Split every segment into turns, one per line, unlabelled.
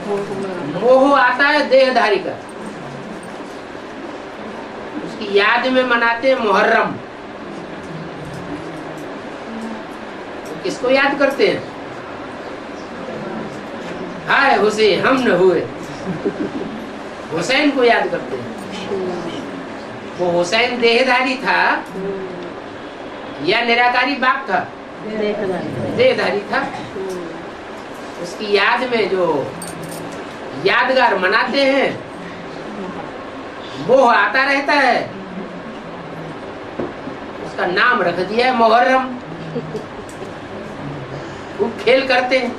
मोह आता है देहधारी का, उसकी याद में मनाते हैं मुहर्रम। तो किसको याद करते हैं? हाय हुसैन हम न हुए, हुसैन को याद करते हैं। वो हुसैन देहधारी था या निराकारी बाप था? देहधारी था। उसकी याद में जो यादगार मनाते हैं, मोह आता रहता है, उसका नाम रख दिया है मुहर्रम। खूब खेल करते हैं।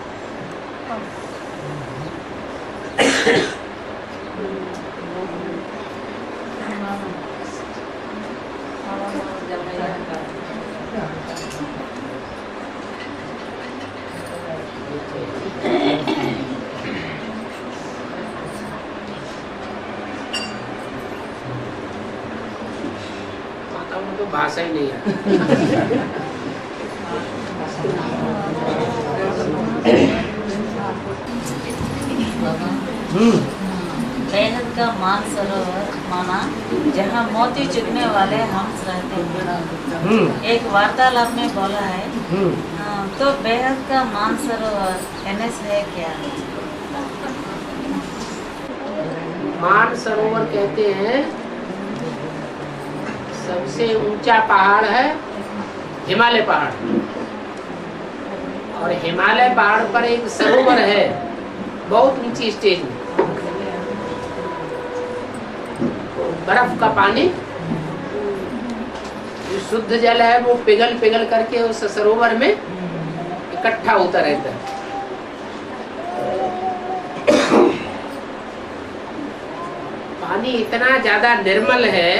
तो भाषा ही नहीं है।
बेहद का मान सरोवर माना जहाँ मोती चुगने वाले हंस रहते हैं। एक वार्तालाप में बोला है तो बेहद का मान सरोवर एनएस है क्या?
मान सरोवर कहते हैं सबसे ऊंचा पहाड़ है हिमालय पहाड़, और हिमालय पहाड़ पर एक सरोवर है बहुत ऊंची स्टेज में। बर्फ का पानी जो शुद्ध जल है वो पिघल पिघल करके उस सरोवर में इकट्ठा होता रहता है। पानी इतना ज्यादा निर्मल है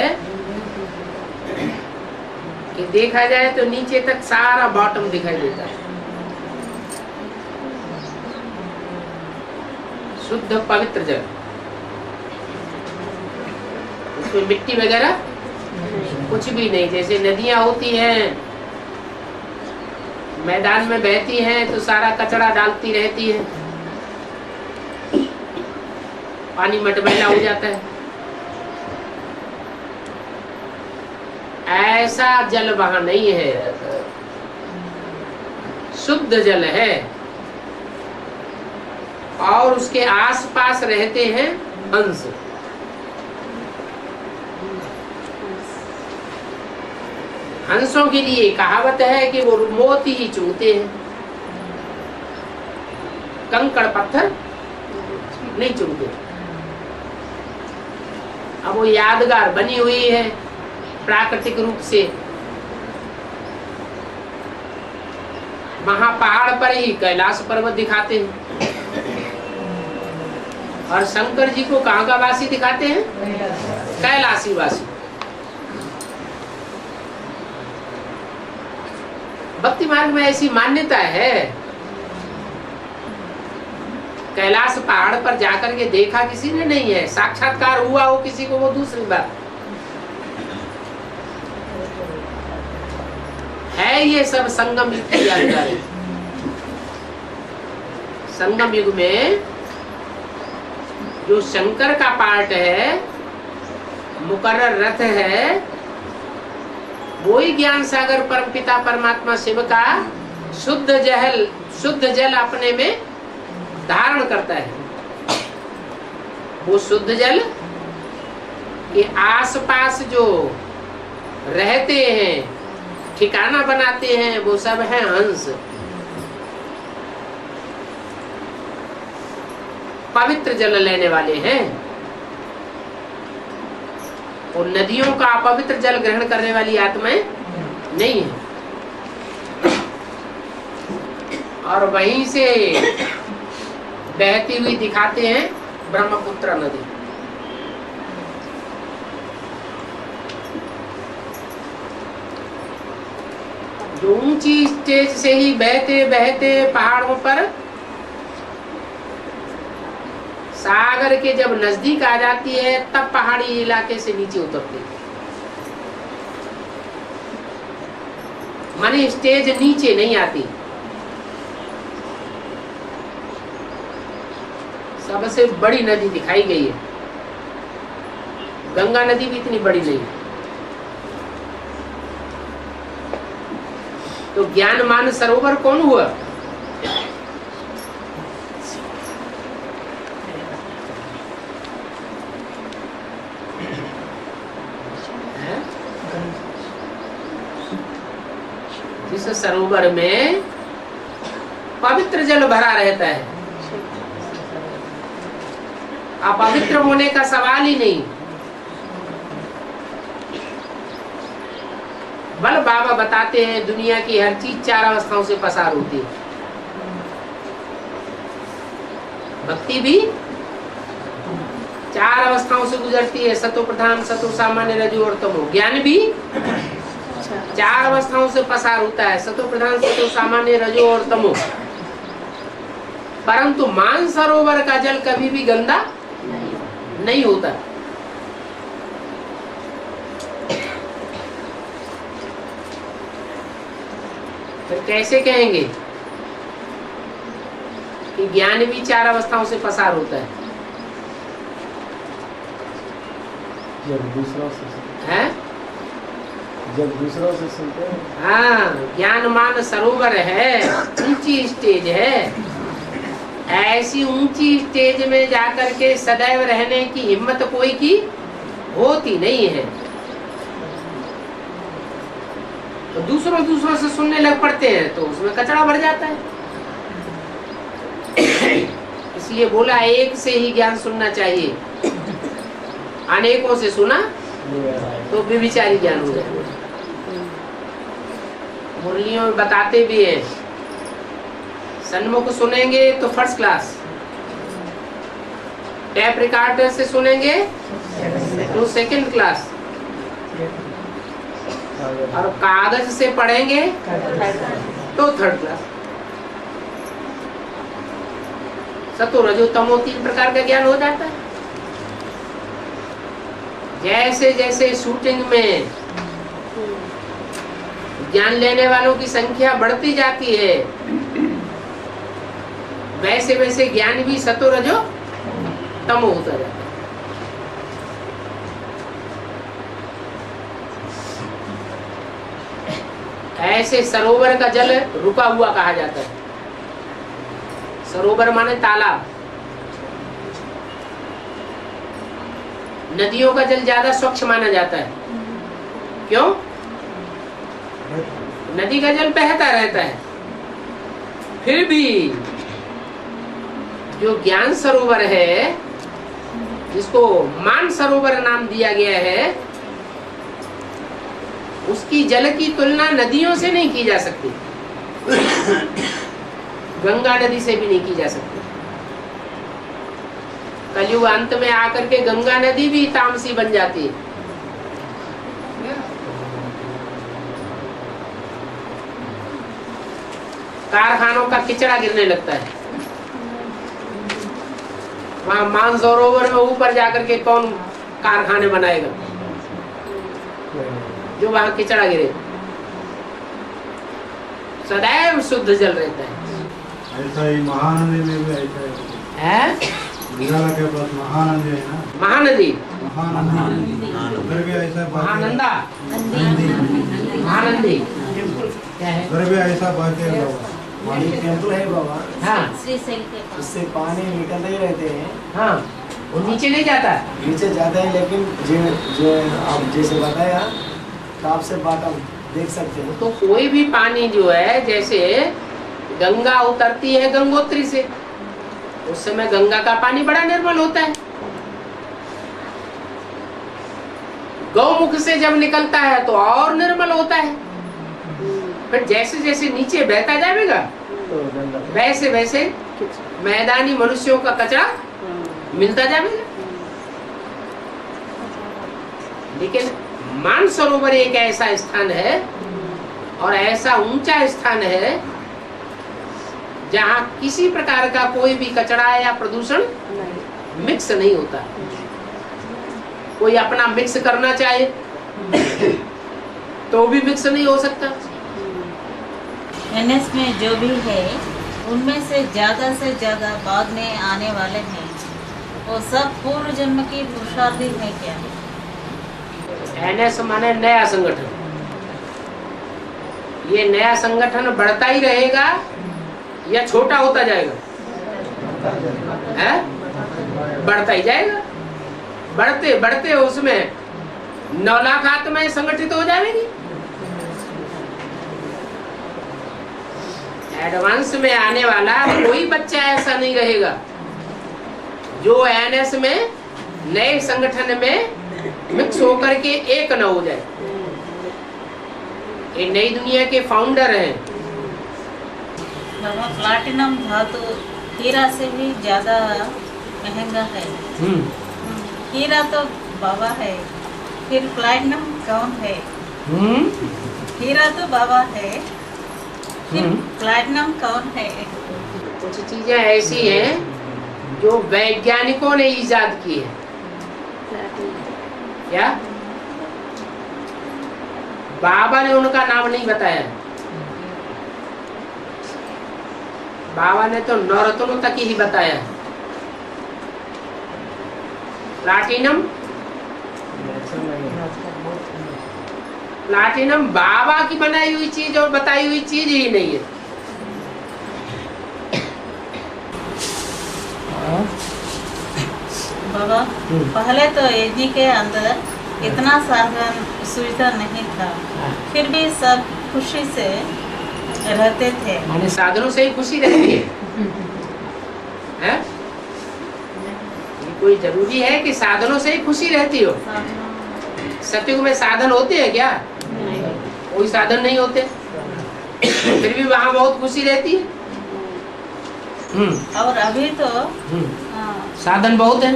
कि देखा जाए तो नीचे तक सारा बॉटम दिखाई देता है। शुद्ध पवित्र जल, उसमें मिट्टी वगैरह कुछ भी नहीं। जैसे नदियां होती हैं, मैदान में बहती हैं तो सारा कचरा डालती रहती है, पानी मटमैला हो जाता है। ऐसा जल वहां नहीं है, शुद्ध जल है। और उसके आसपास रहते हैं हंस। हंसों के लिए कहावत है कि वो मोती ही चुगते हैं, कंकड़ पत्थर नहीं चुगते। अब वो यादगार बनी हुई है प्राकृतिक रूप से। वहां पहाड़ पर ही कैलाश पर्वत दिखाते हैं, और शंकर जी को कहाँ का वासी दिखाते हैं? कैलाशी वासी। भक्ति मार्ग में ऐसी मान्यता है। कैलाश पहाड़ पर जाकर के देखा किसी ने नहीं है, साक्षात्कार हुआ हो किसी को वो दूसरी बात है। ये सब संगम युग की जानकारी। संगम युग में जो शंकर का पार्ट है, मुकर्रर रथ है, वो ही ज्ञान सागर परमपिता परमात्मा शिव का शुद्ध जल अपने में धारण करता है। वो शुद्ध जल के आसपास जो रहते हैं, ठिकाना बनाते हैं, वो सब है हंस। पवित्र जल लेने वाले हैं। और नदियों का अपवित्र जल ग्रहण करने वाली आत्माएं नहीं है। और वहीं से बहती हुई दिखाते हैं ब्रह्मपुत्र नदी। जो ऊंची स्टेज से ही बहते बहते पहाड़ों पर सागर के जब नजदीक आ जाती है तब पहाड़ी इलाके से नीचे उतरती है। माने स्टेज नीचे नहीं आती, सबसे बड़ी नदी दिखाई गई है। गंगा नदी भी इतनी बड़ी नहीं है। तो ज्ञान मान सरोवर कौन हुआ? जिस सरोवर में पवित्र जल भरा रहता है, अपवित्र होने का सवाल ही नहीं। बल बाबा बताते हैं दुनिया की हर चीज 4 अवस्थाओं से पसार होती है। भक्ति भी 4 अवस्थाओं से गुजरती है, सतो प्रधान, सतो सामान्य, रजो और तमो। ज्ञान भी 4 अवस्थाओं से पसार होता है, सतो प्रधान, सतो सामान्य, रजो और तमो। परंतु मानसरोवर का जल कभी भी गंदा नहीं होता। फिर कैसे कहेंगे कि ज्ञान भी 4 अवस्थाओं से पसार होता है?
जब दूसरों से सुनते हैं।
हाँ, ज्ञान मान सरोवर है, ऊंची स्टेज है। ऐसी ऊंची स्टेज में जाकर के सदैव रहने की हिम्मत कोई की होती नहीं है। तो दूसरों से सुनने लग पड़ते हैं तो उसमें कचरा भर जाता है। इसलिए बोला एक से ही ज्ञान सुनना चाहिए। अनेकों से सुना तो व्यभिचारी ज्ञान हो जाएगा। मुरलियों में बताते भी है, सन्मुख सुनेंगे तो फर्स्ट क्लास, टैप रिकॉर्डर से सुनेंगे तो सेकंड क्लास, और कागज से पढ़ेंगे तो थर्ड क्लास। सतो रजो तमो 3 प्रकार का ज्ञान हो जाता है। जैसे जैसे शूटिंग में ज्ञान लेने वालों की संख्या बढ़ती जाती है, वैसे वैसे ज्ञान भी सतो रजो तमो होता जाता है। ऐसे सरोवर का जल रुका हुआ कहा जाता है। सरोवर माने तालाब। नदियों का जल ज्यादा स्वच्छ माना जाता है। क्यों? नदी का जल बहता रहता है। फिर भी जो ज्ञान सरोवर है, जिसको मान सरोवर नाम दिया गया है, उसकी जल की तुलना नदियों से नहीं की जा सकती। गंगा नदी से भी नहीं की जा सकती। कलयुग अंत में आकर के गंगा नदी भी तामसी बन जाती है। कारखानों का किचड़ा गिरने लगता है। वहां मानसरोवर में ऊपर जाकर के कौन कारखाने बनाएगा जो वहां किचड़ा गिरे? सदैव शुद्ध जल रहता है।
ऐसा ही महानदी में भी ऐसा है। निराला के पास महानदी है ना।
महानदी,
उधर भी ऐसा
महानंदा, महानदी क्या है?
उधर भी ऐसा बहते हैं।
पानी टेम्पल है बाबा।
हाँ,
उससे पानी निकलते ही रहते हैं।
हाँ, वो नीचे नहीं जाता।
नीचे जाते हैं, लेकिन जो आप जैसे बताया तो आपसे बात आप देख सकते हैं।
तो कोई भी पानी जो है, जैसे गंगा उतरती है गंगोत्री से, उस समय गंगा का पानी बड़ा निर्मल होता है। गौमुख से जब निकलता है तो और निर्मल होता है। फिर जैसे जैसे नीचे बहता जाएगा वैसे वैसे मैदानी मनुष्यों का कचरा मिलता जाएगा। लेकिन मानसरोवर एक ऐसा स्थान है और ऐसा ऊंचा स्थान है जहाँ किसी प्रकार का कोई भी कचरा या प्रदूषण मिक्स नहीं होता। कोई अपना मिक्स करना चाहे तो भी मिक्स नहीं हो सकता।
एनएस में जो भी है उनमें से ज्यादा बाद में आने वाले हैं, वो सब पूर्व जन्म की पुरुषार्थी है क्या?
NS माने नया संगठन। ये नया संगठन बढ़ता ही रहेगा या छोटा होता जाएगा? है? बढ़ता ही जाएगा। बढ़ते बढ़ते उसमें 9 लाख आत्माएं संगठित हो जाएंगी। एडवांस में आने वाला कोई बच्चा ऐसा नहीं रहेगा जो NS में नए संगठन में मिक्स होकर के एक न हो जाए। ये नई दुनिया के फाउंडर हैं।
बाबा, प्लाटिनम धातु हीरा से भी ज्यादा महंगा है। हीरा तो बाबा है, फिर प्लाटिनम कौन है? हीरा तो बाबा है, फिर प्लैटिनम कौन है?
कुछ चीजें ऐसी हैं जो वैज्ञानिकों ने इजाद की है। क्या? बाबा ने उनका नाम नहीं बताया। बाबा ने तो नवरत्नों तक ही बताया। प्लाटिनम प्लाटिनम बाबा की बनाई हुई चीज और बताई हुई चीज ही नहीं है।
बाबा, पहले तो यज्ञ के अंदर इतना साधन सुविधा नहीं था, फिर भी सब खुशी से रहते थे।
माने साधनों से ही खुशी रहती है? हैं? ये कोई जरूरी है कि साधनों से ही खुशी रहती हो? सतयुग में साधन होते हैं क्या? कोई साधन नहीं होते, फिर भी वहाँ बहुत खुशी रहती है।
और अभी तो
साधन बहुत है।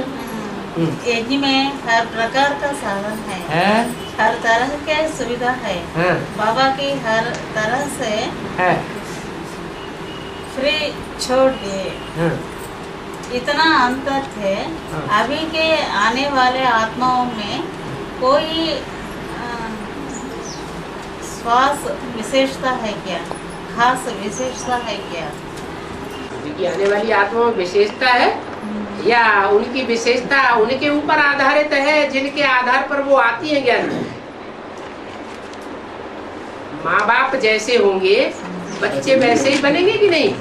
यज्ञ में हर प्रकार का साधन है, हर तरह के सुविधा है। बाबा की हर तरह से फ्री छोड़ दिए। इतना अंतर थे। अभी के आने वाले आत्माओं में कोई श्वास विशेषता है क्या? खास विशेषता है क्या?
उनकी आने वाली आत्मा में विशेषता है या उनकी विशेषता उनके ऊपर आधारित है जिनके आधार पर वो आती है ज्ञान? माँ बाप जैसे होंगे बच्चे वैसे ही बनेंगे कि नहीं?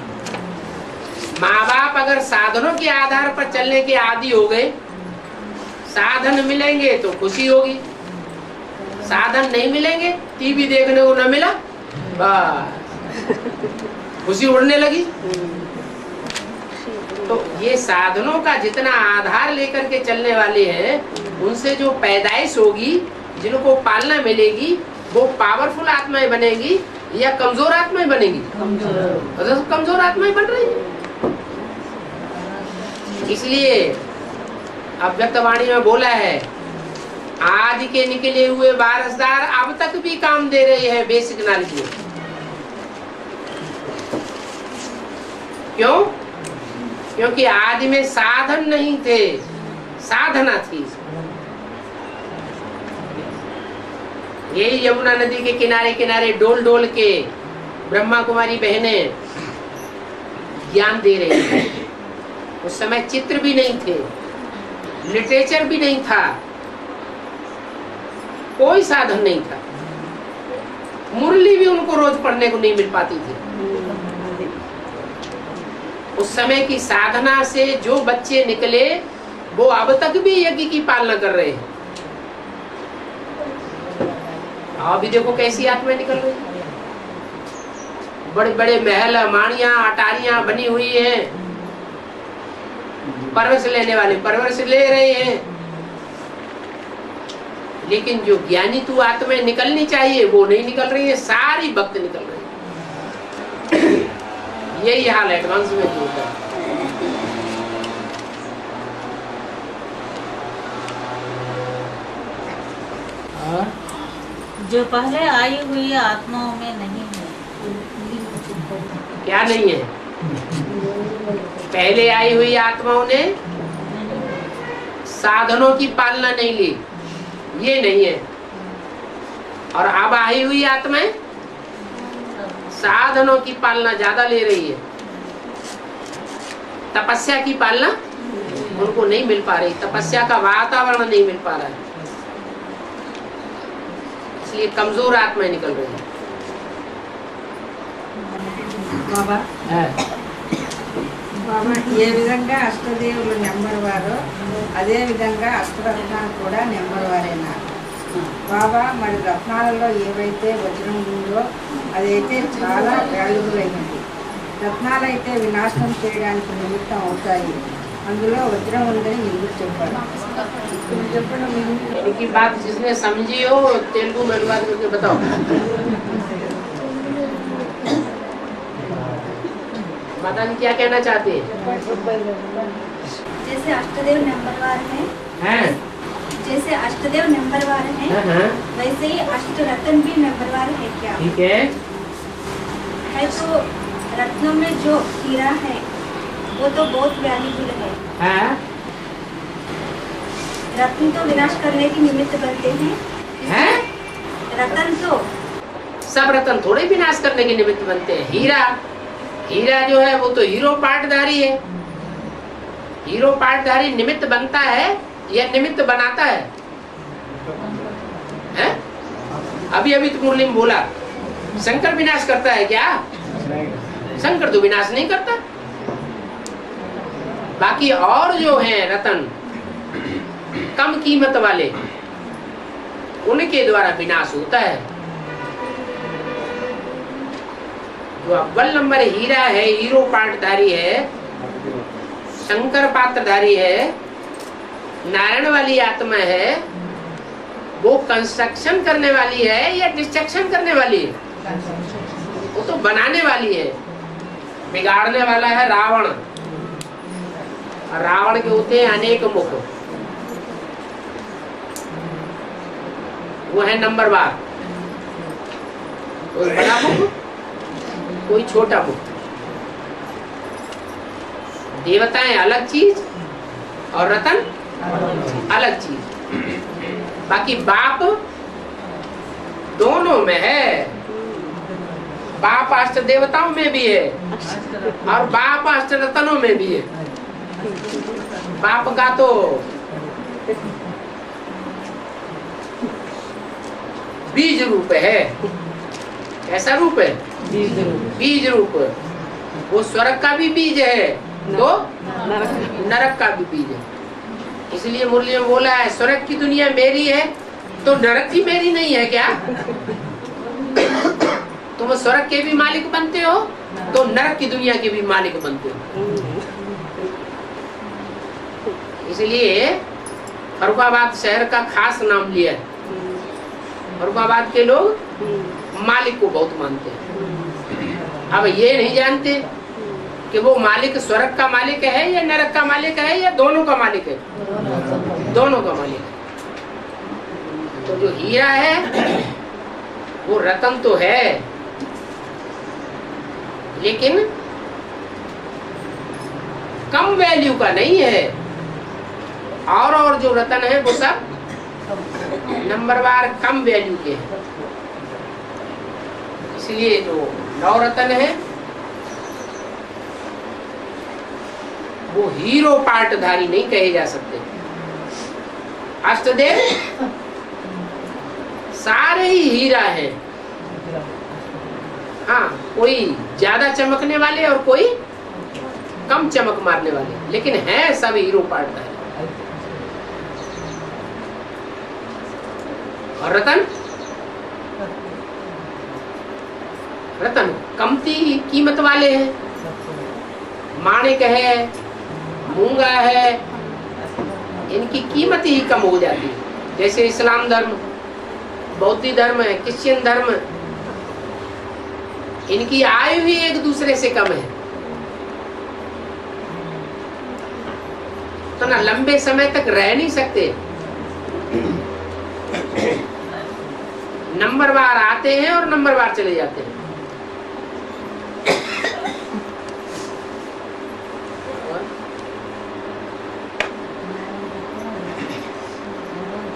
माँ बाप अगर साधनों के आधार पर चलने के आदी हो गए, साधन मिलेंगे तो खुशी होगी, साधन नहीं मिलेंगे, टीवी देखने को न मिला, बस खुशी उड़ने लगी। तो ये साधनों का जितना आधार लेकर के चलने वाले हैं, उनसे जो पैदाइश होगी, जिनको पालना मिलेगी, वो पावरफुल आत्माएं बनेगी या कमजोर आत्माएं बनेगी? कमजोर आत्माएं बन रही है। इसलिए अव्यक्तवाणी में बोला है, आदि के निकले हुए वारसदार अब तक भी काम दे रहे हैं बेसिक नॉलेज में। क्यों? क्योंकि आदि में साधन नहीं थे, साधना थी। यही यमुना नदी के किनारे किनारे डोल डोल के ब्रह्मा कुमारी बहनें ज्ञान दे रही थी। उस समय चित्र भी नहीं थे, लिटरेचर भी नहीं था, कोई साधन नहीं था। मुरली भी उनको रोज पढ़ने को नहीं मिल पाती थी। उस समय की साधना से जो बच्चे निकले वो अब तक भी यज्ञ की पालना कर रहे हैं। अभी देखो कैसी आत्माएं निकल रही, बड़े बड़े महल माड़ियां अटारियां बनी हुई हैं, परवरिश लेने वाले परवरिश ले रहे हैं, लेकिन जो ज्ञानी तू आत्माएं निकलनी चाहिए वो नहीं निकल रही है, सारी भक्त निकल रही है। यही हाल एडवांस में होता है।
जो पहले आई हुई आत्माओं में नहीं है।
क्या नहीं है? पहले आई हुई आत्माओं ने साधनों की पालना नहीं ली, ये नहीं है। और अब आई हुई आत्माएं साधनों की पालना ज्यादा ले रही है। तपस्या की पालना उनको नहीं मिल पा रही, तपस्या का वातावरण नहीं मिल पा रहा है, इसलिए कमजोर आत्माएं निकल रही है।
బాబా బాబా ఏ విధంగా అష్టదేవులు నెంబర్ వారో అదే విధంగా అష్టరత్నాలు కూడా నెంబర్ వారేనా బాబా? మరి రత్నాలలో ఏవైతే వజ్రం ఉందో అదైతే చాలా వాల్యుబుల్ అయినది. రత్నాలు అయితే వినాశనం చేయడానికి నిమిత్తం అవుతాయి, అందులో వజ్రం ఉందని ఎందుకు చెప్పారు? చెప్పడం
इनकी बात जिसने समझी हो तेलुगु में अनुवाद करके बताओ। माता जी क्या कहना चाहते हैं?
जैसे अष्टदेव नंबरवार
हैं?
जैसे अष्टदेव नंबरवार हैं, वैसे ही अष्ट रत्न भी नंबरवार है क्या?
ठीक है।
तो रत्नों में जो हीरा है वो तो बहुत वैल्यूबल है। रत्न तो विनाश करने के निमित्त बनते हैं। रत्न तो
सब रत्न थोड़े विनाश करने के निमित्त बनते हैं। हीरा जो है वो तो हीरो पार्टधारी है। हीरो पार्टधारी निमित्त बनता है या निमित्त बनाता है? अभी तो मुरली में बोला शंकर विनाश करता है क्या? शंकर तो विनाश नहीं करता। बाकी और जो हैं रतन कम कीमत वाले उनके द्वारा विनाश होता है। जो अव्वल नंबर हीरा है, हीरो पार्टधारी है, शंकर पात्रधारी है, नारायण वाली आत्मा है, वो कंस्ट्रक्शन करने वाली है या डिस्ट्रक्शन करने वाली है? वो तो बनाने वाली है। बिगाड़ने वाला है रावण, और रावण के होते हैं अनेक मुख, वो है नंबरवार। कोई बड़ा मुख, कोई छोटा मुख। देवताएं अलग चीज और रतन अलग चीज। बाकी बाप दोनों में है। बाप अष्ट देवताओं में भी है और बाप अष्ट रतनों में भी है। बाप का तो बीज रूप है। कैसा रूप है? बीज रूप। वो स्वर्ग का भी बीज है तो नरक का भी बीज है। इसलिए मुरली में बोला है स्वर्ग की दुनिया मेरी है तो नरक की मेरी नहीं है क्या? तुम स्वर्ग के भी मालिक बनते हो तो नरक की दुनिया के भी मालिक बनते हो। इसलिए फरुखाबाद शहर का खास नाम लिया है। फरुखाबाद के लोग मालिक को बहुत मानते हैं। अब ये नहीं जानते कि वो मालिक स्वर्ग का मालिक है या नरक का मालिक है या दोनों का मालिक है। दोनों का मालिक है। तो जो हीरा है वो रतन तो है, लेकिन कम वैल्यू का नहीं है। और जो रतन है वो सब नंबरवार कम वैल्यू के हैं। इसलिए जो नवरत्न है वो हीरो पार्टधारी नहीं कहे जा सकते। अष्टदेव सारे ही हीरा है। हाँ, कोई ज्यादा चमकने वाले और कोई कम चमक मारने वाले, लेकिन है सब हीरो पार्टधारी। और रतन कमती कीमत वाले हैं। माणिक है, मूंगा है, इनकी कीमत ही कम हो जाती है। जैसे इस्लाम धर्म, बौद्ध धर्म है, क्रिश्चियन धर्म, इनकी आयु भी एक दूसरे से कम है। तो ना लंबे समय तक रह नहीं सकते। नंबरवार आते हैं और नंबरवार चले जाते हैं।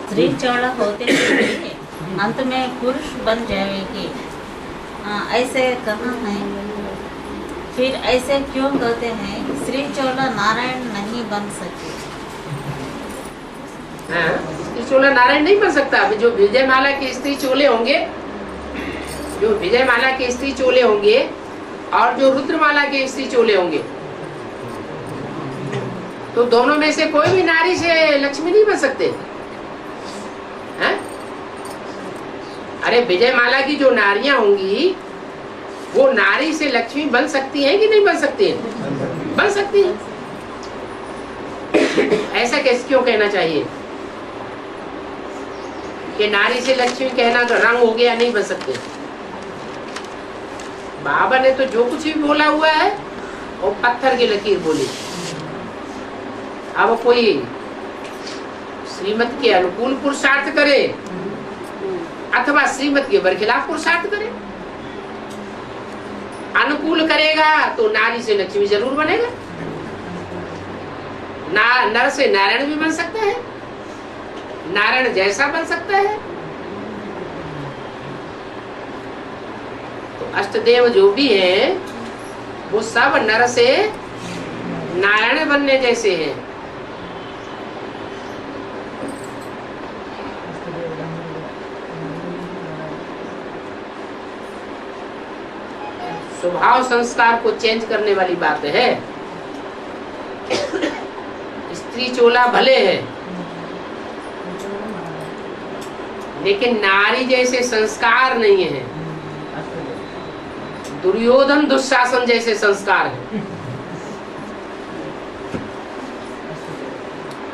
स्त्री चौड़ा होते हुए अंत में पुरुष बन जाएगी, ऐसे कहाँ है? फिर ऐसे क्यों कहते हैं श्री चोला नारायण नहीं बन सके?
हाँ, स्त्री चोला नारायण नहीं बन सकता। अभी जो विजय माला के स्त्री चोले होंगे, जो विजय माला के स्त्री चोले होंगे और जो रुद्रमाला के स्त्री चोले होंगे, तो दोनों में से कोई भी नारी से लक्ष्मी नहीं बन सकते हैं? अरे विजय माला की जो नारियां होंगी वो नारी से लक्ष्मी बन सकती हैं कि नहीं बन सकती हैं? बन सकती हैं। ऐसा कैसे क्यों कहना चाहिए कि नारी से लक्ष्मी कहना तो रंग हो गया, नहीं बन सकते? बाबा ने तो जो कुछ भी बोला हुआ है वो पत्थर की लकीर बोली। अब कोई श्रीमत के अनुकूल पुरुषार्थ करे अथवा श्रीमत के बरखिलाफ पुरुषार्थ करे, अनुकूल करेगा तो नारी से लक्ष्मी जरूर बनेगा। नर से नारायण भी बन सकता है, नारायण जैसा बन सकता है। तो अष्टदेव जो भी है वो सब नर से नारायण बनने जैसे हैं। स्वभाव संस्कार को चेंज करने वाली बात है। स्त्री चोला भले है लेकिन नारी जैसे संस्कार नहीं है। दुर्योधन दुशासन जैसे संस्कार है,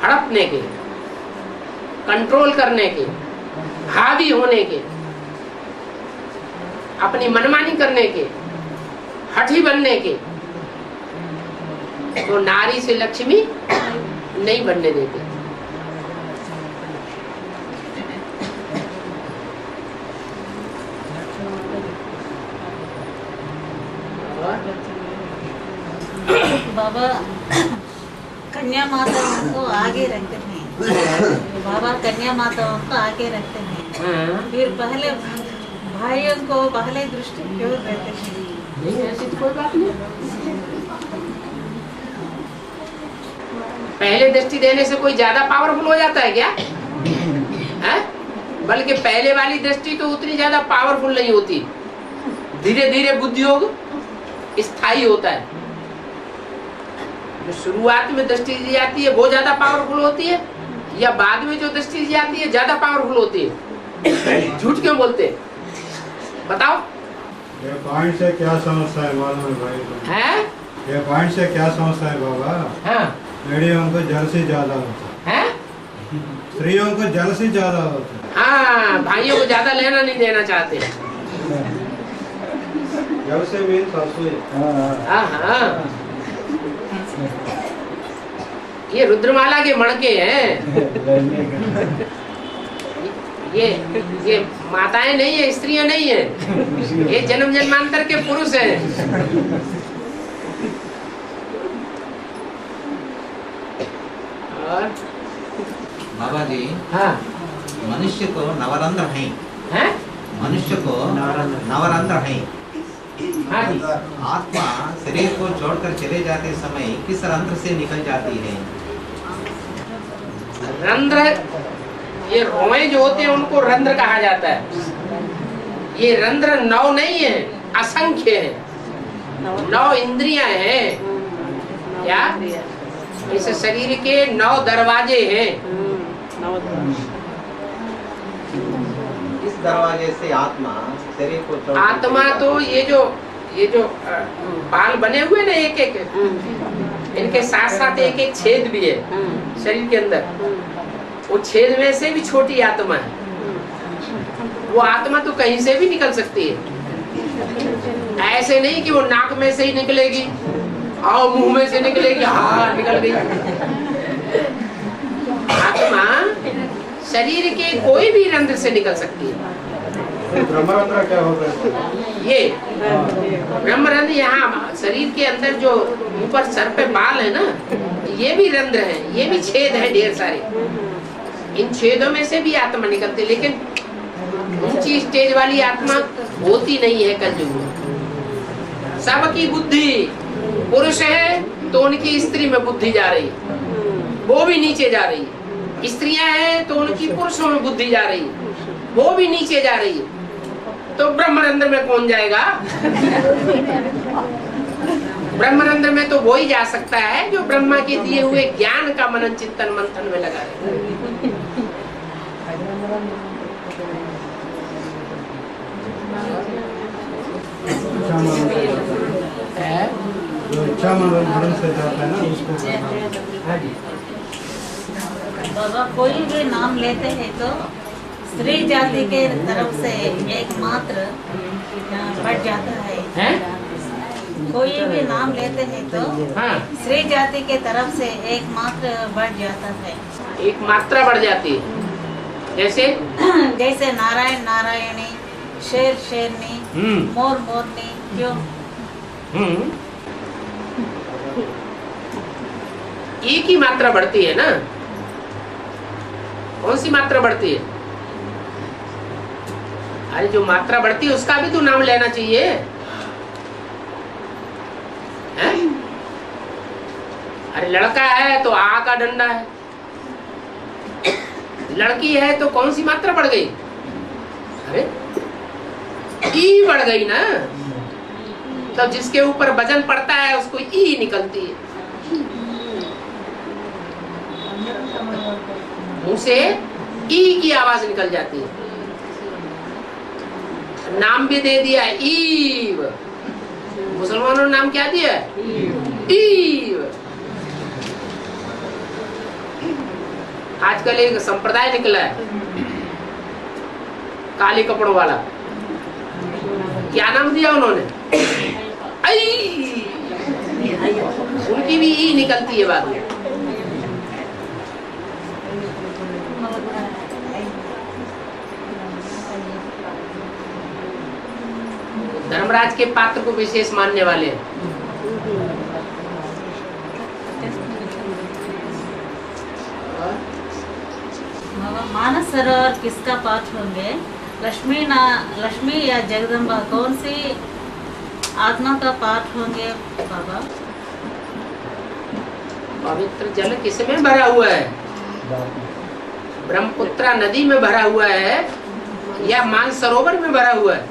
हड़पने के, कंट्रोल करने के, हावी होने के, अपनी मनमानी करने के, हठी बनने के। तो नारी से लक्ष्मी नहीं बनने देते।
बाबा कन्या माताओं को आगे रखते हैं, बाबा कन्या माताओं को आगे रखते हैं, फिर पहले भाइयों को पहले दृष्टि क्यों देते हैं?
नहीं, ऐसी तो कोई बात नहीं। पहले दृष्टि देने से कोई ज्यादा पावरफुल हो जाता है क्या? है? बल्कि पहले वाली दृष्टि तो उतनी ज्यादा पावरफुल नहीं होती। धीरे धीरे बुद्धि योग स्थायी होता है। जो शुरुआत में दृष्टि दी जाती है वो ज्यादा पावरफुल होती है, या बाद में जो दृष्टि दी जाती है ज्यादा पावरफुल होती है? झूठ क्यों बोलते? बताओ।
ये पॉइंट से क्या समझता है मालूम है भाई?
है?
ये पॉइंट से क्या समझता है बाबा?
हाँ।
लड़ियों को जल से ज्यादा होता
है,
स्त्रियों को जल से ज्यादा होता है।
हाँ, भाइयों को ज्यादा लेना नहीं देना चाहते।
जल से मीन्स असूय।
हाँ हाँ, ये रुद्रमाला के मणके हैं। ये माताएं नहीं है, स्त्रियां नहीं है, ये जन्म जन्मांतर के पुरुष हैं। और
बाबा जी,
हाँ,
मनुष्य को नवरंध्र है, मनुष्य को नवरंध्र है।
हाँ जी।
आत्मा शरीर को छोड़कर चले जाते समय किस रंध्र से निकल जाती है?
रंध्र, ये रोए जो होते हैं उनको रंध्र कहा जाता है। ये रंध्र 9 नहीं है, असंख्य है। 9 इंद्रियां हैं। क्या? इस शरीर के 9 दरवाजे हैं।
इस दरवाजे से आत्मा शरीर को छोड़,
आत्मा तो ये जो बाल बने हुए ना, एक एक, इनके साथ साथ एक एक छेद भी है शरीर के अंदर। वो छेद में से भी छोटी आत्मा है। वो आत्मा तो कहीं से भी निकल सकती है। ऐसे नहीं कि वो नाक में से ही निकलेगी और मुंह में से निकलेगी, हाँ निकल गई। आत्मा शरीर के कोई भी रंध्र से निकल सकती है।
ब्रह्मरंध्र क्या होता है?
ये ब्रह्मरंध्र यहाँ शरीर के अंदर जो ऊपर सर पे बाल है ना, ये भी रंध्र है, ये भी छेद है ढेर सारे। इन छेदों में से भी आत्मा निकलती, लेकिन ऊंची स्टेज वाली आत्मा होती नहीं है कलयुग में। सबकी बुद्धि, पुरुष है तो उनकी स्त्री में बुद्धि जा रही है, वो भी नीचे जा रही है। स्त्रियां हैं तो उनकी पुरुषों में बुद्धि जा रही है, वो भी नीचे जा रही है। तो ब्रह्मानंद में कौन जाएगा? ब्रह्मानंद में तो वो ही जा सकता है जो ब्रह्मा के दिए हुए ज्ञान का मनन चिंतन मंथन में लगा रहे।
जो इच्छा मरण से जाता है ना उसको।
बाबा कोई भी नाम लेते हैं तो स्त्री जाति के तरफ से एकमात्र बढ़ जाता है। कोई भी नाम लेते हैं तो स्त्री जाति के तरफ से एकमात्र बढ़ जाता है।
एक मात्रा बढ़ जाती है। जैसे
जैसे नारायण नारायणी, शेर शेरनी, मोर मोरनी। क्यों?
एक ही मात्रा बढ़ती है ना। कौन सी मात्रा बढ़ती है? अरे जो मात्रा बढ़ती है उसका भी तो नाम लेना चाहिए, है? अरे लड़का है तो आ का डंडा है, लड़की है तो कौन सी मात्रा बढ़ गई? अरे ई बढ़ गई ना। तो जिसके ऊपर वजन पड़ता है उसको ई निकलती है। मुंह से ई की आवाज निकल जाती है। नाम भी दे दिया ईव। मुसलमानों ने नाम क्या दिया? ईव। आजकल एक संप्रदाय निकला है काले कपड़ों वाला, क्या नाम दिया उन्होंने? आई। उनकी भी ई निकलती है बाद में। धर्मराज के पात्र को विशेष मानने वाले हैं।
मानस सरोवर किसका पाठ होंगे? लक्ष्मी या जगदम्बा, कौन सी आत्मा का पाठ होंगे बाबा?
पवित्र जल किसमें भरा हुआ है? ब्रह्मपुत्रा नदी में भरा हुआ है या मानसरोवर में भरा हुआ है?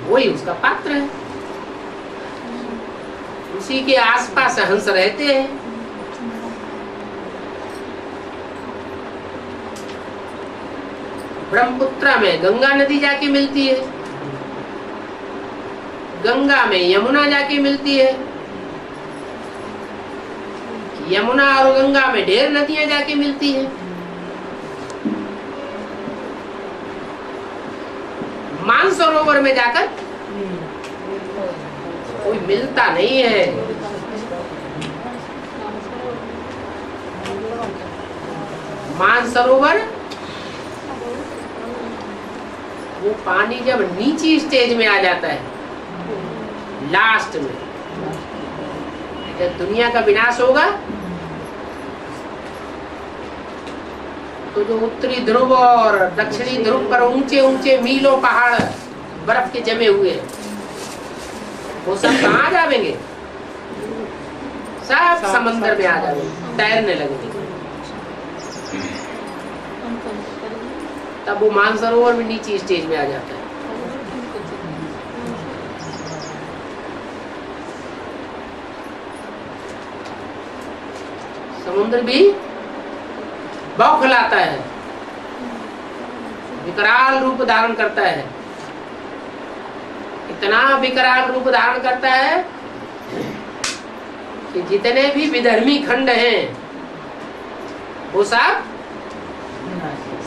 वही उसका पात्र है। उसी के आसपास हंस रहते हैं। ब्रह्मपुत्रा में गंगा नदी जाके मिलती है, गंगा में यमुना जाके मिलती है, यमुना और गंगा में ढेर नदियां जाके मिलती है। मानसरोवर में जाकर कोई मिलता नहीं है। मानसरोवर वो पानी जब नीची स्टेज में आ जाता है, लास्ट में, जब दुनिया का विनाश होगा तो जो उत्तरी ध्रुव और दक्षिणी ध्रुव पर ऊंचे ऊंचे मीलों पहाड़ बर्फ के जमे हुए हैं, वो सब कहाँ जाएंगे? सब समंदर में आ जाएंगे, तैरने लगेंगे। तब वो मानसरोवर में नीचे स्टेज में आ जाता है। समुद्र भी बौखलाता है, विकराल रूप धारण करता है। इतना विकराल रूप धारण करता है कि जितने भी विधर्मी खंड हैं वो सब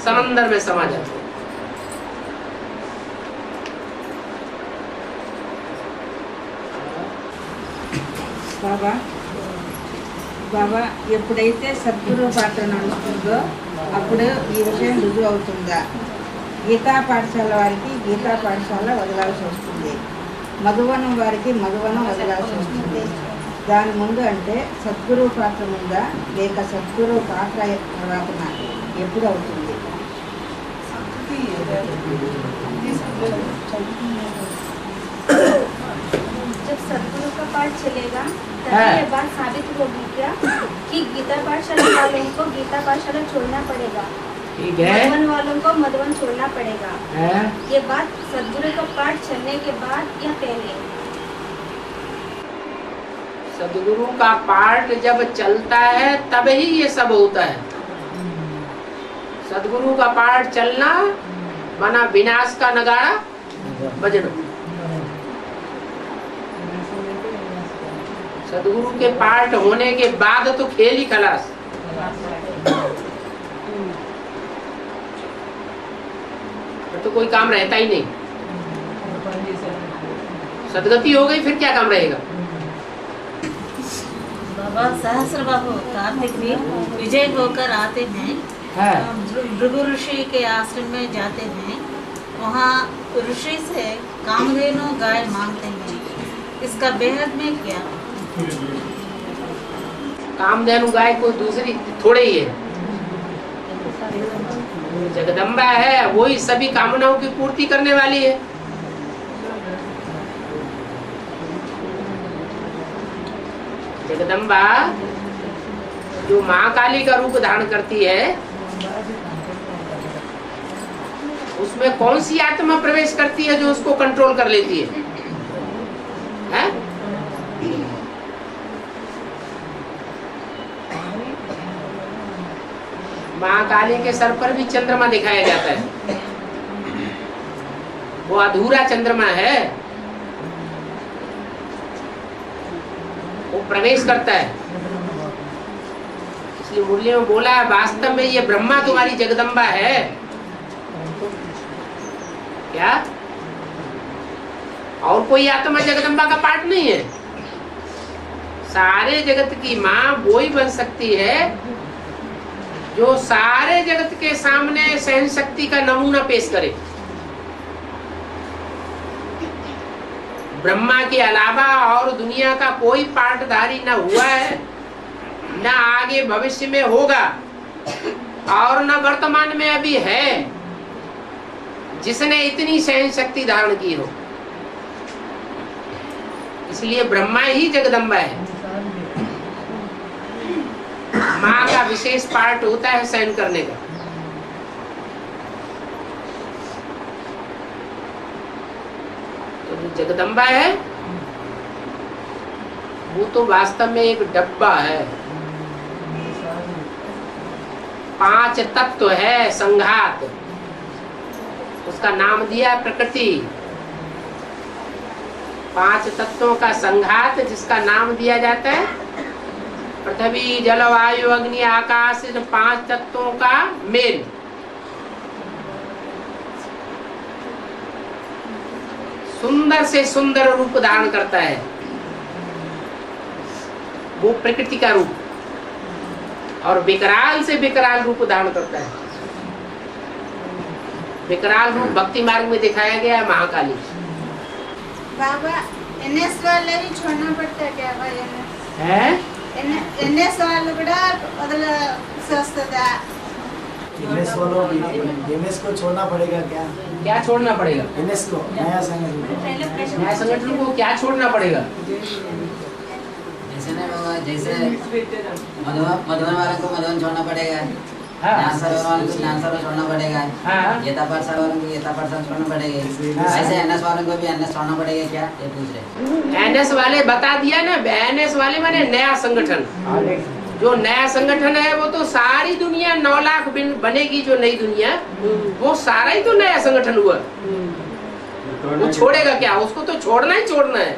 समंदर में समा जाते हैं।
బాబా బాబా ఎప్పుడైతే సద్గురు పాత్ర నడుస్తుందో అప్పుడు ఈ విషయం రుజువు అవుతుందా? గీతా పాఠశాల వారికి గీతా పాఠశాల వదలాల్సి వస్తుంది, మధువనం వారికి మధువనం వదలాల్సి వస్తుంది. దాని ముందు అంటే సద్గురు పాత్ర ముందా లేక సద్గురు పాత్ర తర్వాత ఎప్పుడు అవుతుంది?
जब सदगुरु का पाठ चलेगा तभी
हाँ।
ये बात साबित होगी क्या कि गीता पाठशाला वालों को गीता पाठशाला छोड़ना पड़ेगा,
ठीक है।
मधुबन वालों को मधुबन छोड़ना पड़ेगा।
हाँ।
ये बात सदगुरु का पाठ चलने के बाद या पहले?
सदगुरु का पाठ जब चलता है तब ही ये सब होता है। सदगुरु का पाठ चलना माना विनाश का नगाड़ा बजना। सदगुरु के पाठ होने के बाद तो खेल ही खलास। तो कोई काम रहता ही नहीं। सदगति हो गई फिर क्या काम रहेगा।
बाबा सहस्र बाबू कार्तिक भी विजय होकर आते हैं, भृगु ऋषि के आश्रम में जाते हैं, वहाँ ऋषि से कामधेनु गाय मांगते हैं। इसका बेहद में क्या?
कामधेनु गाय कोई दूसरी थोड़े ही है। जगदम्बा है, वही सभी कामनाओं की पूर्ति करने वाली है। जगदम्बा जो महाकाली का रूप धारण करती है, उसमें कौन सी आत्मा प्रवेश करती है जो उसको कंट्रोल कर लेती है? हैं? महाकाली के सर पर भी चंद्रमा दिखाया जाता है। वो अधूरा चंद्रमा है, वो प्रवेश करता है। इसलिए मुरली में बोला है वास्तव में ये ब्रह्मा तुम्हारी जगदम्बा है क्या? और कोई आत्मा जगदम्बा का पार्ट नहीं है। सारे जगत की माँ वो ही बन सकती है जो सारे जगत के सामने सहन शक्ति का नमूना पेश करे। ब्रह्मा के अलावा और दुनिया का कोई पाठधारी न हुआ है, न आगे भविष्य में होगा, और न वर्तमान में अभी है जिसने इतनी सहन शक्ति धारण की हो। इसलिए ब्रह्मा ही जगदम्बा है। माँ का विशेष पार्ट होता है सहन करने का। तो जो जगदम्बा है वो तो वास्तव में एक डब्बा है। 5 तत्व है संघात, उसका नाम दिया प्रकृति। 5 तत्वों का संघात जिसका नाम दिया जाता है पृथ्वी जल वायु अग्नि आकाश। 5 तत्वों का मेल। सुंदर से सुंदर रूप धारण करता है वो प्रकृति का रूप, और विकराल से विकराल रूप धारण करता है। विकराल रूप भक्ति मार्ग में दिखाया गया है महाकाली।
बाबा एनएस वाले भी छोड़ना पड़ता है क्या भाई?
है
एनएस वाले बड़ा बदल सस्ता।
एनएस को छोड़ना पड़ेगा क्या?
क्या छोड़ना पड़ेगा?
एनएस को, नया संगठन।
नया संगठन को क्या छोड़ना पड़ेगा?
जैसे नहीं होगा, जैसे मधुबन वालों को मधुबन छोड़ना पड़ेगा,
हाँ।
नासर वालों को नासर छोड़ना पड़ेगा,
हाँ।
गीता पाठशाला वालों को गीता पाठशाला छोड़ना पड़ेगा। ऐसे एनएस वालों को भी एनएस छोड़ना पड़ेगा क्या, ये पूछ रहे।
एनएस वाले बता दिया ना, एनएस वाले माने नया संगठन। जो नया संगठन है वो तो सारी दुनिया 9 लाख बनेगी। जो नई दुनिया वो सारा ही तो नया संगठन हुआ। वो छोड़ेगा क्या? उसको तो छोड़ना ही छोड़ना है।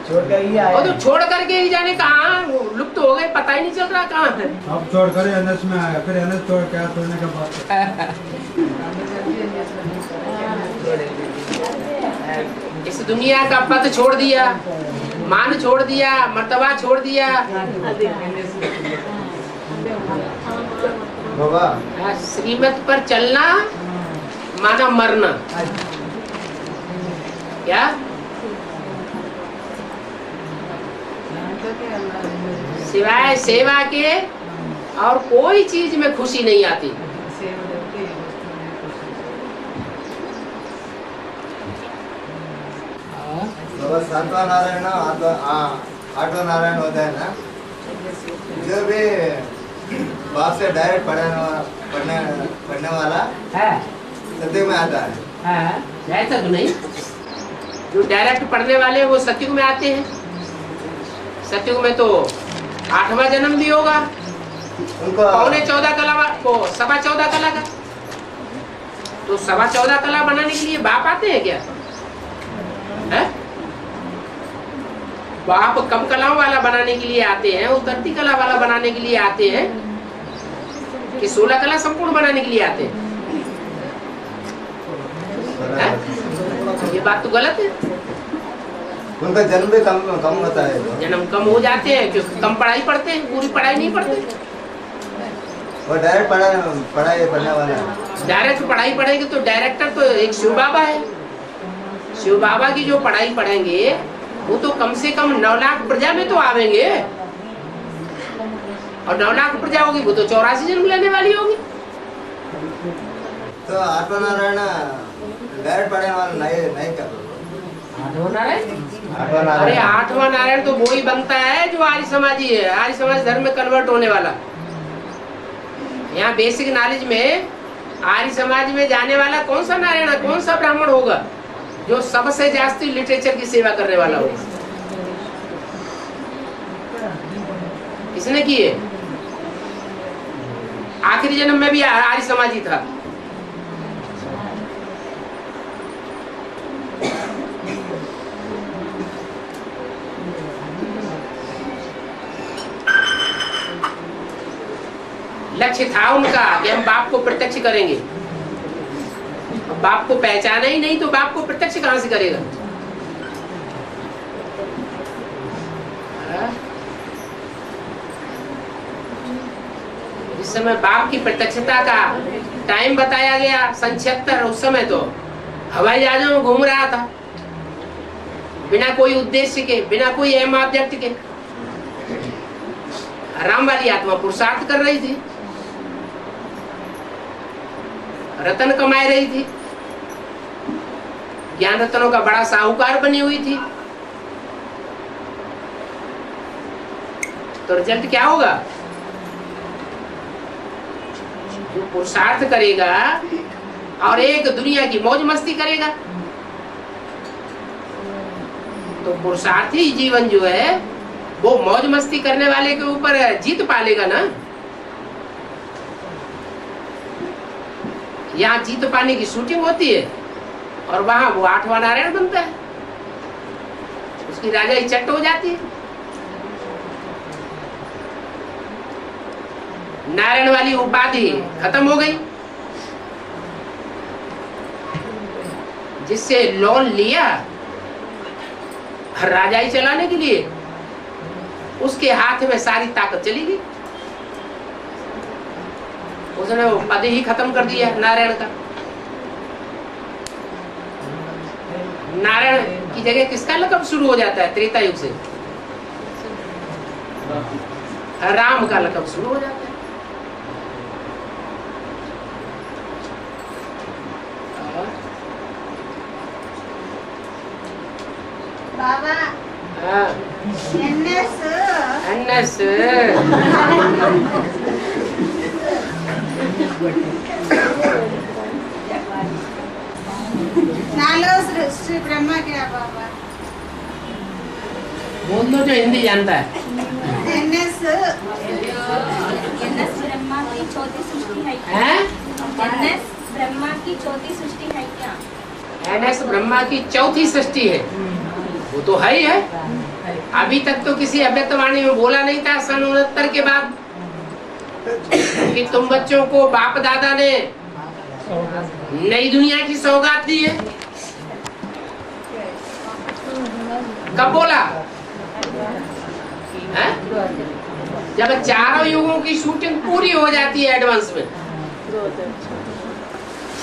छोड़ कर ही आया।
वो तो छोड़ करके ही जाने कहाँ लुप्त हो गए, पता ही नहीं चल रहा कहाँ है।
अब छोड़ कर एनएस में आया, फिर एनएस छोड़ क्या छोड़ने का बात।
इस दुनिया का पथ छोड़ दिया, मान छोड़ दिया, मर्तबा छोड़ दिया।
बाबा
श्रीमत पर चलना माना मरना। क्या? सिवाय सेवा के और कोई चीज में खुशी नहीं आती।
वो सातवां नारायण आठवां नारायण होता है ना, जो भी बाप से डायरेक्ट पढ़ने वाला सत्युग में आता है।
ऐसा तो नहीं, जो डायरेक्ट पढ़ने वाले हैं वो सत्युग में आते हैं। सत्युग में तो 8वां जन्म भी होगा,
उनको
14.25 कला को 14.25 कला का, तो 14.25 कला बनाने के लिए बाप आते हैं क्या? है? बाप कम कलाओं वाला बनाने के लिए आते हैं, उतरती कला वाला बनाने के लिए आते हैं, कि 16 कला संपूर्ण बनाने के लिए आते हैं? ये बात तो गलत है।
उनका जन्म भी कम होता है,
जन्म कम हो जाते हैं क्योंकि कम पढ़ाई पढ़ते हैं, पूरी पढ़ाई नहीं पढ़ते।
वो डायरेक्ट पढ़ाई पढ़ने वाला है।
डायरेक्ट पढ़ाई पढ़ेंगे तो डायरेक्टर तो एक शिव बाबा है। शिव बाबा की जो पढ़ाई पढ़ेंगे वो तो कम से कम 9 लाख प्रजा में तो आवेंगे, और 9 लाख प्रजा होगी वो तो 84 जन्म लेने वाली होगी।
तो आठवां नारायण डायरेक्ट पढ़ने वाला नहीं कर।
आठवां नारायण, अरे 8वां नारायण तो वो ही बनता है जो आर्य समाजी है, आर्य समाज धर्म में कन्वर्ट होने वाला। यहाँ बेसिक नॉलेज में आर्य समाज में जाने वाला कौन सा नारायण है, कौन सा ब्राह्मण होगा जो सबसे जास्ती लिटरेचर की सेवा करने वाला होगा? किसने की है? आखिरी जन्म में भी आर्य समाजी था। लक्ष्य था उनका कि हम बाप को प्रत्यक्ष करेंगे। अब बाप को पहचाना ही नहीं तो बाप को प्रत्यक्ष कहां से करेगा? जिस समय बाप की प्रत्यक्षता का टाइम बताया गया 76, उस समय तो हवाई जहाजों में घूम रहा था, बिना कोई उद्देश्य के, बिना कोई एम ऑब्जेक्ट के। राम वाली आत्मा पुरुषार्थ कर रही थी, रतन कमाई रही थी, ज्ञान रत्नों का बड़ा साहूकार बनी हुई थी। तो रिजल्ट क्या होगा? जो पुरुषार्थ करेगा और एक दुनिया की मौज मस्ती करेगा, तो पुरुषार्थी जीवन जो है वो मौज मस्ती करने वाले के ऊपर जीत पालेगा ना। यहाँ जीत पाने की शूटिंग होती है और वहां वो 8वां नारायण बनता है, उसकी राजा ही चट्ट हो जाती है। नारायण वाली उपाधि खत्म हो गई। जिससे लोन लिया राजाई चलाने के लिए, उसके हाथ में सारी ताकत चली गई। उसने वो पद ही खत्म कर दिया नारायण का। नारायण की जगह किसका लक़ब शुरू हो जाता है त्रेता युग से? राम का लक़ब शुरू हो जाता है।
बाबा एनएस नालो श्री ब्रह्मा क्या बाबा?
बोल दो जो हिंदी जानता है।
एनएस ब्रह्मा की चौथी सृष्टि है क्या? एनएस ब्रह्मा की चौथी सृष्टि है क्या?
एनएस ब्रह्मा की चौथी सृष्टि है, वो तो है ही है। अभी तक तो किसी अव्यक्तवाणी में बोला नहीं था सन 69 के बाद कि तुम बच्चों को बाप दादा ने नई दुनिया की सौगात दी है। कब बोला है? जब चारों युगों की शूटिंग पूरी हो जाती है एडवांस में,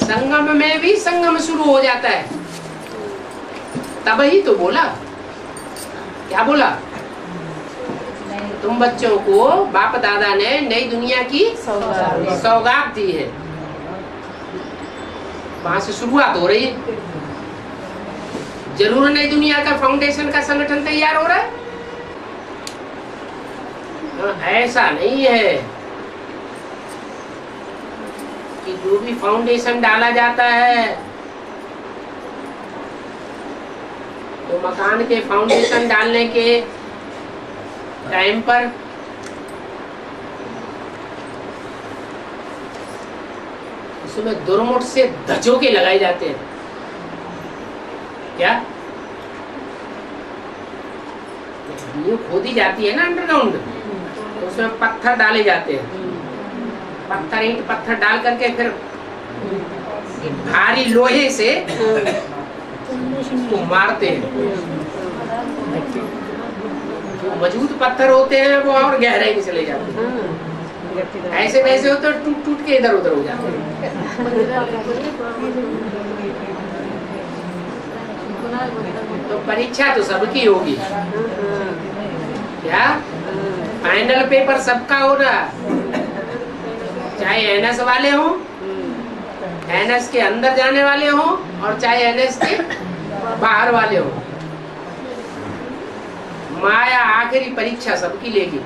संगम में भी संगम शुरू हो जाता है, तब ही तो बोला। क्या बोला? तुम बच्चों को बाप दादा ने नई दुनिया की सौगात दी है। वहां से शुरुआत हो रही है। जरूर नई दुनिया का फाउंडेशन का संगठन तैयार हो रहा है? ऐसा नहीं है कि जो भी फाउंडेशन डाला जाता है तो मकान के फाउंडेशन डालने के टाइम पर उसमें दुर्मुठ से धचोके लगाए जाते हैं। क्या नींव खोदी जाती है ना अंडरग्राउंड, तो उसमें पत्थर डाले जाते हैं। पत्थर ईंट पत्थर डाल करके फिर भारी लोहे से उसको मारते हैं। जो मजबूत पत्थर होते हैं वो और गहराई में चले जाते हैं, ऐसे वैसे होते हैं टूट टूट के इधर उधर हो जाते हैं। तो परीक्षा तो सबकी होगी, क्या फाइनल पेपर सबका होगा, चाहे एनएस वाले हो, एनएस के अंदर जाने वाले हो, और चाहे एनएस के बाहर वाले हो। माया आखिरी परीक्षा सबकी लेगी।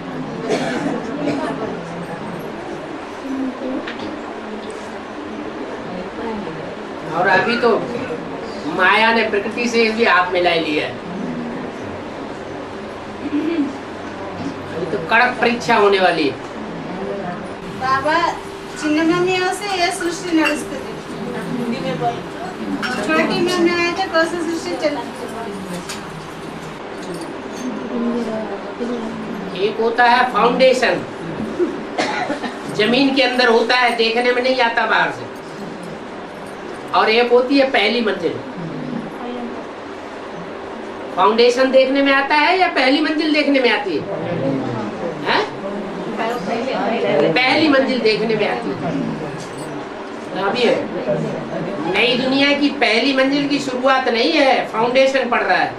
और अभी तो माया ने प्रकृति से भी हाथ मिला लिया है। अभी तो कड़क परीक्षा होने वाली है।
बाबा चिन्नमणि से ये सृष्टि नడుస్తుంది हिंदी में बोल छोटी में आया था कौन सा सृष्टि चल।
एक होता है फाउंडेशन, जमीन के अंदर होता है, देखने में नहीं आता बाहर से, और एक होती है पहली मंजिल। फाउंडेशन देखने में आता है या पहली मंजिल देखने में आती है? पहली मंजिल देखने में आती है। अभी नई दुनिया की पहली मंजिल की शुरुआत नहीं है, फाउंडेशन पड़ रहा है।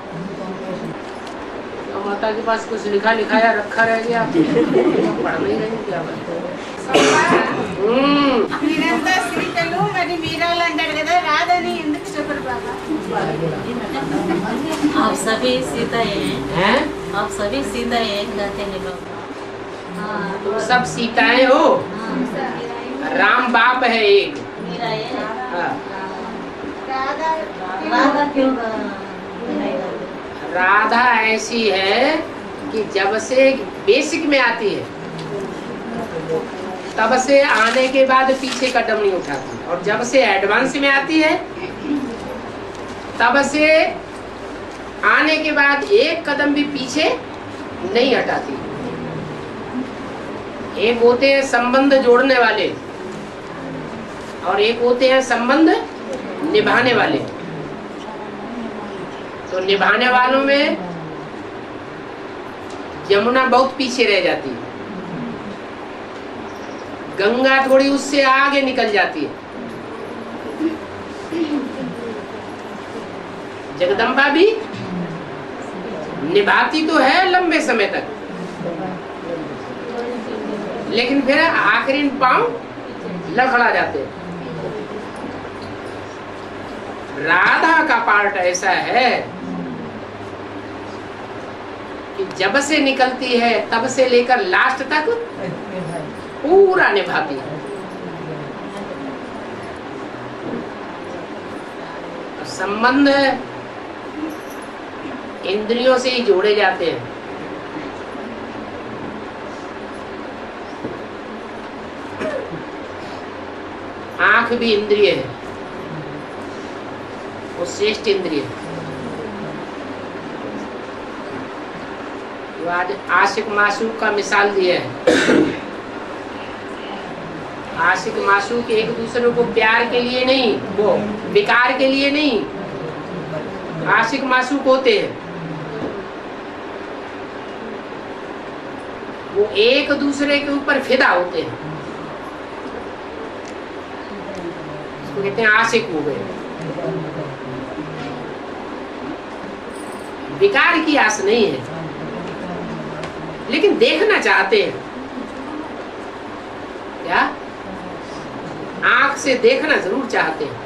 तो माता के पास कुछ लिखा लिखाया रखा रह गया, पढ़ नहीं रही क्या बात।
మీరంతా సీతలు మరి మీరాలు అంటారు కదా, రాధని ఎందుకు చెప్పరు బాబా?
आप सभी सीता हैं, आप सभी सीता एक कहते हैं बाबा।
तुम सब सीताएं हो, राम बाप है एक।
मेरा ये
हाँ।
राधा क्यों
राधा ऐसी है कि जब से बेसिक में आती है तब से आने के बाद पीछे कदम नहीं उठाती, और जब से एडवांस में आती है तब से आने के बाद एक कदम भी पीछे नहीं हटाती। एक होते हैं संबंध जोड़ने वाले और एक होते हैं संबंध निभाने वाले। तो निभाने वालों में यमुना बहुत पीछे रह जाती है, गंगा थोड़ी उससे आगे निकल जाती है, जगदम्बा भी निभाती तो है लंबे समय तक, लेकिन फिर आखिरी पांव लड़खड़ा जाते हैं। राधा का पार्ट ऐसा है कि जब से निकलती है तब से लेकर लास्ट तक पूरा निभाती है। संबंध इंद्रियों से ही जोड़े जाते हैं। आंख भी इंद्रिय है, वो श्रेष्ठ इंद्रिय है। तो आज आशिक मासूक का मिसाल दिया है। आशिक मासूक एक दूसरे को प्यार के लिए नहीं, वो विकार के लिए नहीं, आशिक मासूक होते हैं। वो एक दूसरे के ऊपर फिदा होते हैं, इसको कहते हैं आशिक हो गए। विकार की आस नहीं है, लेकिन देखना चाहते हैं। क्या आंख से देखना जरूर चाहते हैं।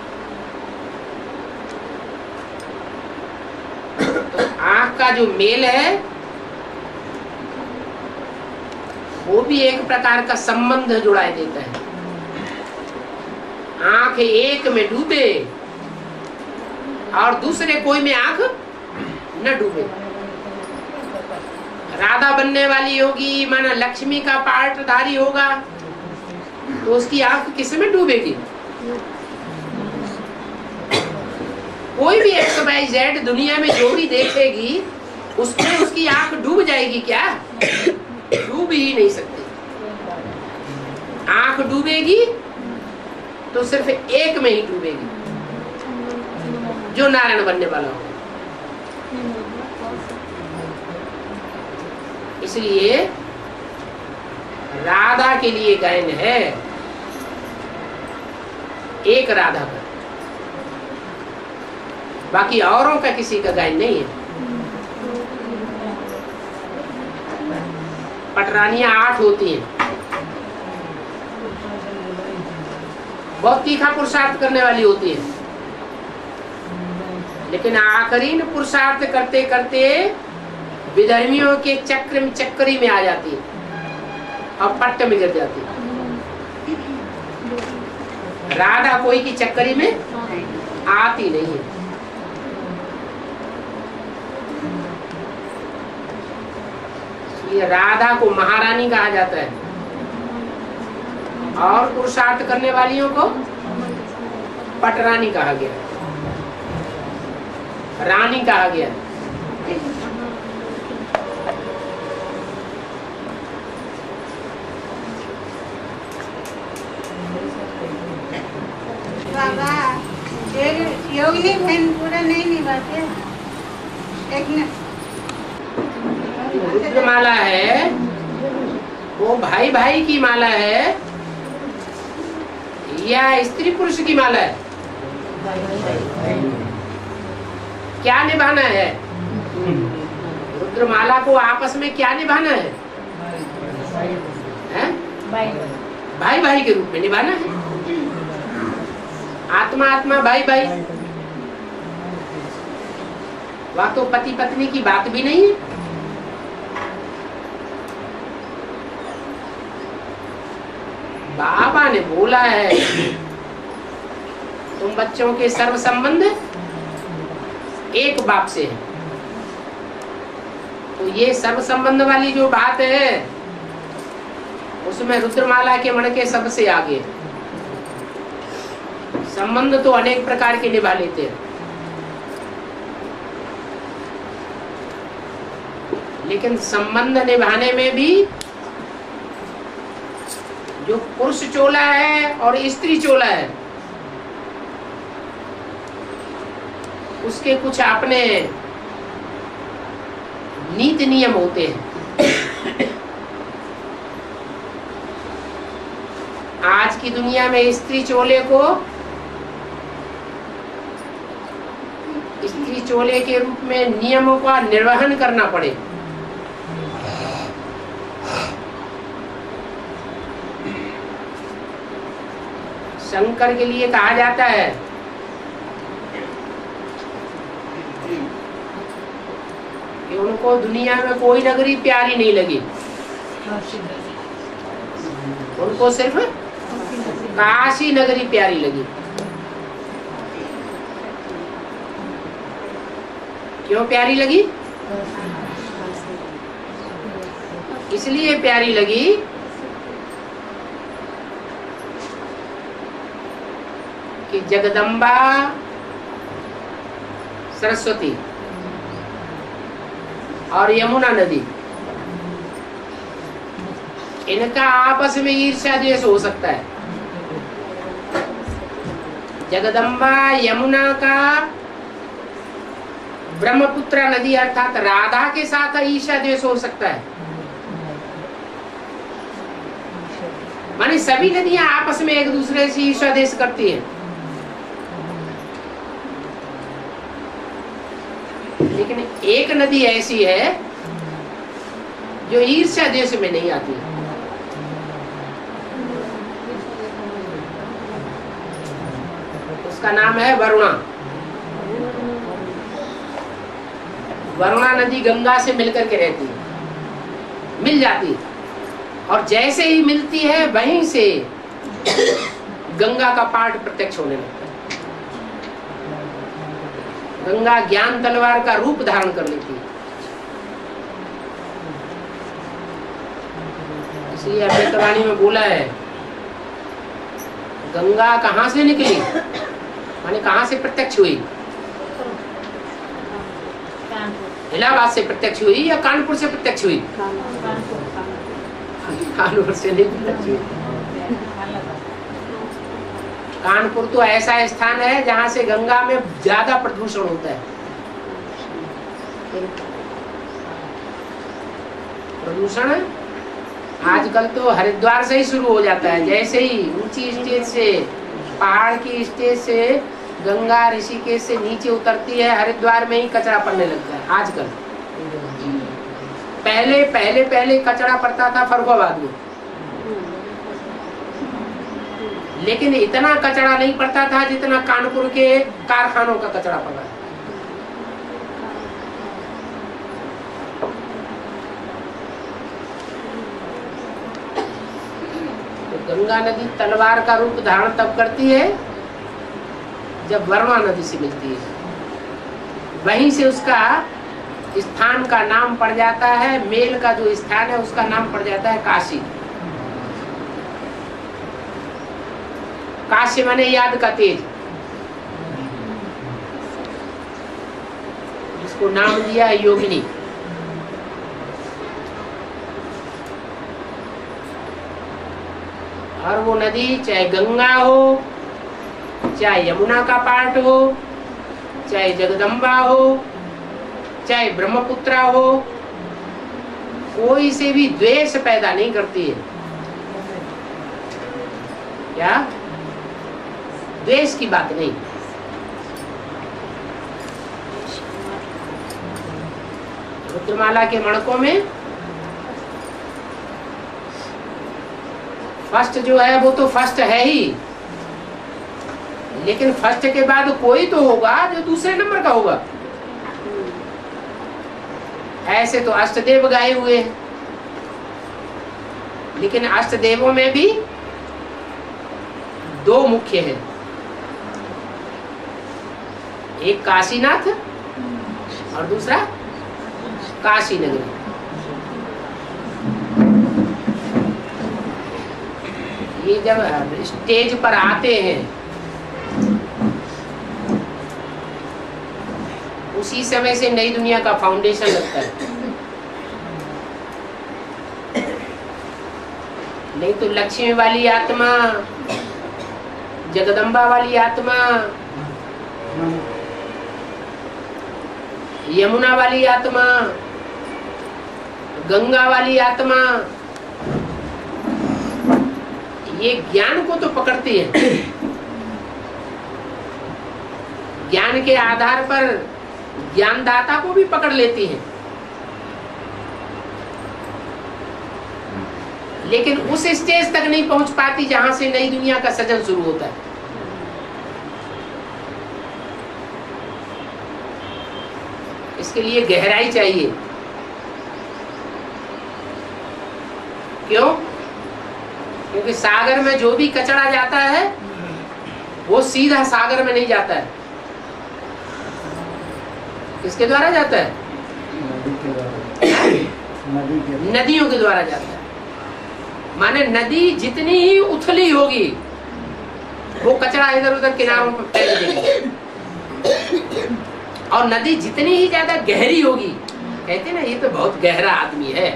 आंख का जो मेल है वो भी एक प्रकार का संबंध जुड़ाए देता है। आंख एक में डूबे और दूसरे कोई में आंख न डूबे। राधा बनने वाली होगी, माना लक्ष्मी का पार्टधारी होगा, तो उसकी आंख किस में डूबेगी? कोई भी XYZ दुनिया में जो भी देखेगी उसमें उसकी आंख डूब जाएगी क्या? डूब ही नहीं सकती। आंख डूबेगी तो सिर्फ एक में ही डूबेगी, जो नारायण बनने वाला हो। इसलिए राधा के लिए गायन है एक राधा का, बाकी औरों का किसी का गायन नहीं है। पटरानियां 8 होती हैं, बहुत तीखा पुरुषार्थ करने वाली होती है, लेकिन आखिरी पुरुषार्थ करते करते विधर्मियों के चक्करी में आ जाती है और पट्ट में गिर जाती है। राधा कोई की चक्करी में आती नहीं है। ये राधा को महारानी कहा जाता है और पुरुषार्थ करने वालियों को पटरानी कहा गया, रानी कहा गया।
बाबा योगिनी बहन पूरा नहीं निभाते। एक
रुद्र माला है वो भाई भाई की माला है या स्त्री पुरुष की माला है? क्या निभाना है? रुद्र माला को आपस में क्या निभाना है? भाई भाई के रूप में निभाना है। आत्मा आत्मा भाई भाई, वह तो पति पत्नी की बात भी नहीं है। बाबा ने बोला है तुम बच्चों के सर्व संबंध एक बाप से है। तो ये सर्व संबंध वाली जो बात है उसमें रुद्रमाला के मण के सबसे आगे। संबंध तो अनेक प्रकार के निभा लेते हैं, लेकिन संबंध निभाने में भी जो पुरुष चोला है और स्त्री चोला है उसके कुछ अपने नीति नियम होते हैं। आज की दुनिया में स्त्री चोले को स्त्री चोले के रूप में नियमों का निर्वहन करना पड़े। शंकर के लिए कहा जाता है कि उनको दुनिया में कोई नगरी प्यारी नहीं लगी, उनको सिर्फ काशी नगरी प्यारी लगी। क्यों प्यारी लगी? इसलिए प्यारी लगी कि जगदम्बा सरस्वती और यमुना नदी, इनका आपस में ईर्ष्या द्वेष हो सकता है। जगदम्बा यमुना का ब्रह्मपुत्र नदी अर्थात राधा के साथ ईर्ष्या द्वेष हो सकता है। माने सभी नदियां आपस में एक दूसरे से ईर्ष्या द्वेष करती हैं, लेकिन एक नदी ऐसी है जो ईर्ष्या द्वेष में नहीं आती। उसका नाम है वरुणा। वरुणा नदी गंगा से मिलकर के रहती है, मिल जाती है, और जैसे ही मिलती है वहीं से गंगा का पाठ प्रत्यक्ष होने लगता है। गंगा ज्ञान तलवार का रूप धारण कर लेती है। इसलिए अमृतवाणी में बोला है, गंगा कहाँ से निकली, माने कहाँ से प्रत्यक्ष हुई? इलाहाबाद से प्रत्यक्ष हुई या कानपुर से प्रत्यक्ष हुई? कानपुर से नहीं प्रत्यक्ष हुई। कानपुर तो ऐसा स्थान है जहाँ से गंगा में ज्यादा प्रदूषण होता है। प्रदूषण आजकल तो हरिद्वार से ही शुरू हो जाता है। जैसे ही ऊंची स्टेज से, पहाड़ की स्टेज से गंगा ऋषिकेश से नीचे उतरती है, हरिद्वार में ही कचरा पड़ने लगता है आजकल। पहले पहले पहले कचरा पड़ता था फर्रुखाबाद में, लेकिन इतना कचरा नहीं पड़ता था जितना कानपुर के कारखानों का कचरा पड़ रहा है। तो गंगा नदी तलवार का रूप धारण तब करती है जब वरुणा नदी से मिलती है, वहीं से उसका स्थान का नाम पड़ जाता है, मेल का जो स्थान है उसका नाम पड़ जाता है काशी। काशी माने याद का तेज, जिसको नाम दिया है योगिनी। और वो नदी चाहे गंगा हो, चाहे यमुना का पाठ हो, चाहे जगदम्बा हो, चाहे ब्रह्मपुत्रा हो, कोई से भी द्वेष पैदा नहीं करती है। क्या? द्वेष की बात नहीं। रुद्रमाला के मणकों में फर्स्ट जो है वो तो फर्स्ट है ही, लेकिन फर्स्ट के बाद कोई तो होगा जो दूसरे नंबर का होगा। ऐसे तो अष्टदेव गाए हुए हैं, लेकिन अष्टदेवों में भी दो मुख्य हैं, एक काशीनाथ और दूसरा काशी नगरी। ये जब स्टेज पर आते हैं उसी समय से नई दुनिया का फाउंडेशन लगता है। नहीं तो लक्ष्मी वाली आत्मा, जगदम्बा वाली आत्मा, यमुना वाली आत्मा, गंगा वाली आत्मा, ये ज्ञान को तो पकड़ती है। ज्ञान के आधार पर ज्ञानदाता को भी पकड़ लेती है, लेकिन उस स्टेज तक नहीं पहुंच पाती जहां से नई दुनिया का सृजन शुरू होता है। इसके लिए गहराई चाहिए। क्यों? क्योंकि सागर में जो भी कचरा जाता है वो सीधा सागर में नहीं जाता है। किसके द्वारा जाता है? नदियों के द्वारा जाता है। माने नदी जितनी ही उथली होगी वो कचरा इधर उधर किनारों पर फेंक देगी, और नदी जितनी ही ज्यादा गहरी होगी, कहते ना ये तो बहुत गहरा आदमी है,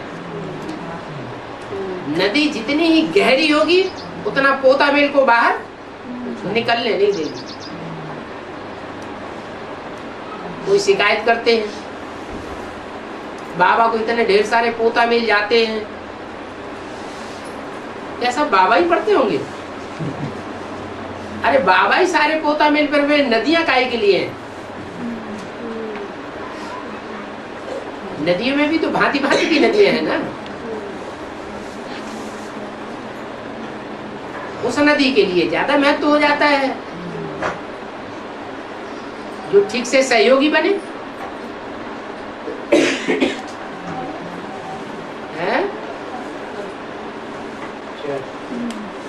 नदी जितनी ही गहरी होगी उतना पोता मेल को बाहर निकलने नहीं देगी। कोई शिकायत करते हैं बाबा को इतने ढेर सारे पोता मिल जाते हैं, क्या सब बाबा ही पढ़ते होंगे? अरे बाबा ही सारे पोता मिल पर वे नदियां काहे के लिए हैं? नदियों में भी तो भांति भांति की नदियां हैं ना। उस नदी के लिए ज्यादा महत्व हो जाता है जो ठीक से सहयोगी बने। ईश्वर